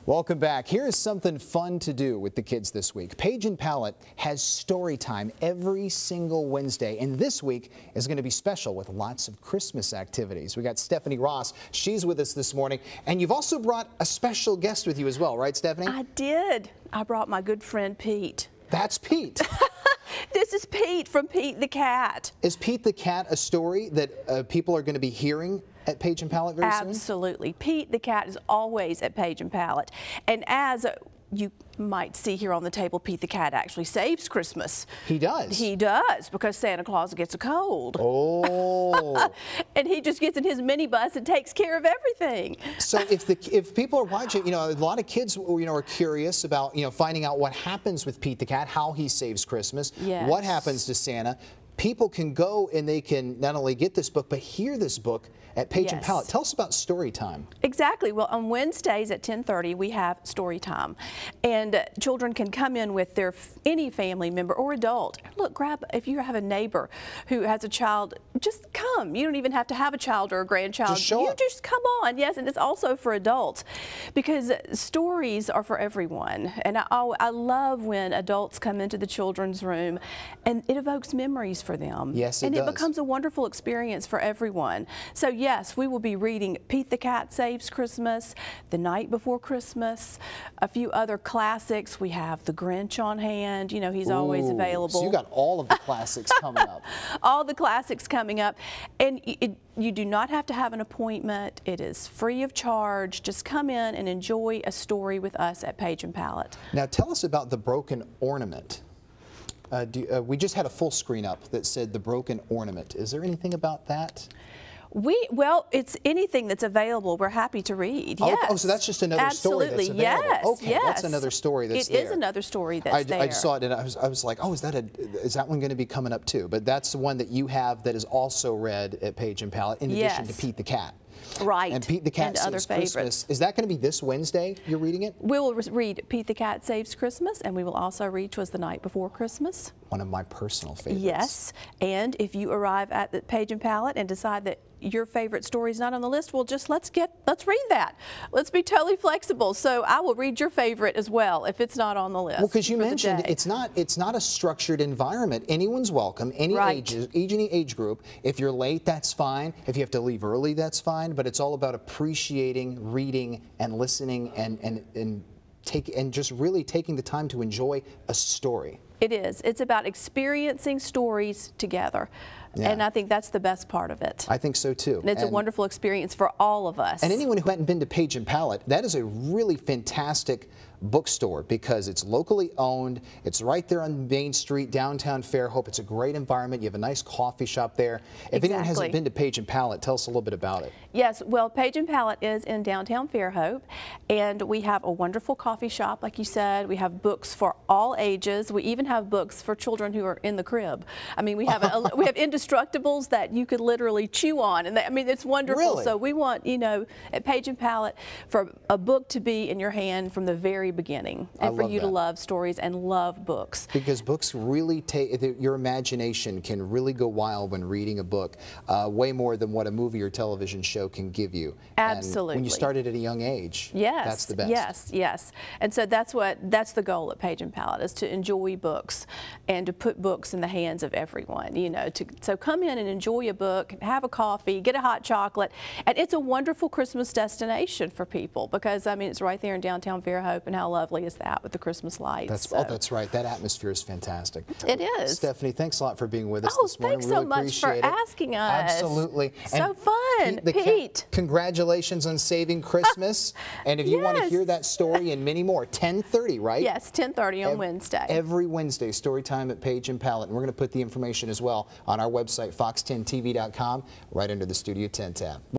Welcome back. Here's something fun to do with the kids this week. Paige and Palette has story time every single Wednesday, and this week is going to be special with lots of Christmas activities. We got Stephanie Ross. She's with us this morning, and you've also brought a special guest with you as well, right, Stephanie? I did. I brought my good friend Pete. That's Pete. This is Pete from Pete the Cat. Is Pete the Cat a story that people are going to be hearing at Paige and Palette very soon? Absolutely. Pete the Cat is always at Paige and Palette. And as you might see here on the table, Pete the Cat actually saves Christmas. He does? He does, because Santa Claus gets a cold. Oh. And he just gets in his minibus and takes care of everything. So if people are watching, a lot of kids, are curious about, finding out what happens with Pete the Cat, how he saves Christmas, Yes. what happens to Santa. People can go and they can not only get this book, but hear this book at Paige and Yes. Palette. Tell us about story time. Exactly. Well, on Wednesdays at 10:30 we have story time, and children can come in with any family member or adult. Look, if you have a neighbor who has a child, just come. You don't even have to have a child or a grandchild. Just show up. Just come on. Yes, and it's also for adults, because stories are for everyone. And I love when adults come into the children's room and it evokes memories for them. Yes, it and does. it becomes a wonderful experience for everyone. So yes, we will be reading Pete the Cat Saves Christmas, The Night Before Christmas, a few other classics. We have The Grinch on hand. He's always available. So you got all of the classics coming up. All the classics coming up. And you do not have to have an appointment. It is free of charge. Just come in and enjoy a story with us at Paige and Palette. Now tell us about The Broken Ornament. We just had a full screen up that said The Broken Ornament. Is there anything about that? Well, it's anything that's available. We're happy to read. Yes. Oh, so that's just another story that's available. Yes. Okay, yes. that's another story that's there. It is another story that's there. I saw it and I was like, oh, is that one going to be coming up too? But that's the one that you have that is also read at Paige and Palette in addition to Pete the Cat. Right. And Pete the Cat Saves Christmas. Is that going to be this Wednesday you're reading it? We will read Pete the Cat Saves Christmas, and we will also read 'Twas the Night Before Christmas. One of my personal favorites. Yes. And if you arrive at the Paige and Palette and decide that your favorite story is not on the list, well, just let's read that. Let's be totally flexible. So I will read your favorite as well if it's not on the list. Well, because you mentioned it's not a structured environment. Anyone's welcome, any age group. If you're late, that's fine. If you have to leave early, that's fine. But it's all about appreciating, reading, and listening, and just really taking the time to enjoy a story. It is. It's about experiencing stories together. Yeah. And I think that's the best part of it. I think so too. And it's a wonderful experience for all of us. And anyone who hadn't been to Paige and Palette, that is a really fantastic bookstore because it's locally owned. It's right there on Main Street, downtown Fairhope. It's a great environment. You have a nice coffee shop there. If anyone hasn't been to Paige and Palette, tell us a little bit about it. Yes, well, Paige and Palette is in downtown Fairhope, and we have a wonderful coffee shop, like you said. We have books for all ages. We even have books for children who are in the crib. I mean, we have we have Indestructibles that you could literally chew on, and it's wonderful. Really? So we want, at Paige and Palette, for a book to be in your hand from the very beginning, and for you to love stories and love books. Because books really your imagination can really go wild when reading a book, way more than what a movie or television show can give you. Absolutely. And when you started at a young age, that's the best. Yes. And so that's the goal at Paige and Palette, is to enjoy books and to put books in the hands of everyone. So come in and enjoy a book, have a coffee, get a hot chocolate, and it's a wonderful Christmas destination for people because it's right there in downtown Fairhope, and how lovely is that with the Christmas lights? That's right. That atmosphere is fantastic. It is. Stephanie, thanks a lot for being with us this morning. Thanks so much for asking us. Absolutely. So fun. Pete. Congratulations on saving Christmas. And if you want to hear that story and many more, 10:30, right? Yes, 10:30 on Wednesday. Every Wednesday, story time at Paige and Palette. And we're going to put the information as well on our website, fox10tv.com, right under the Studio 10 tab.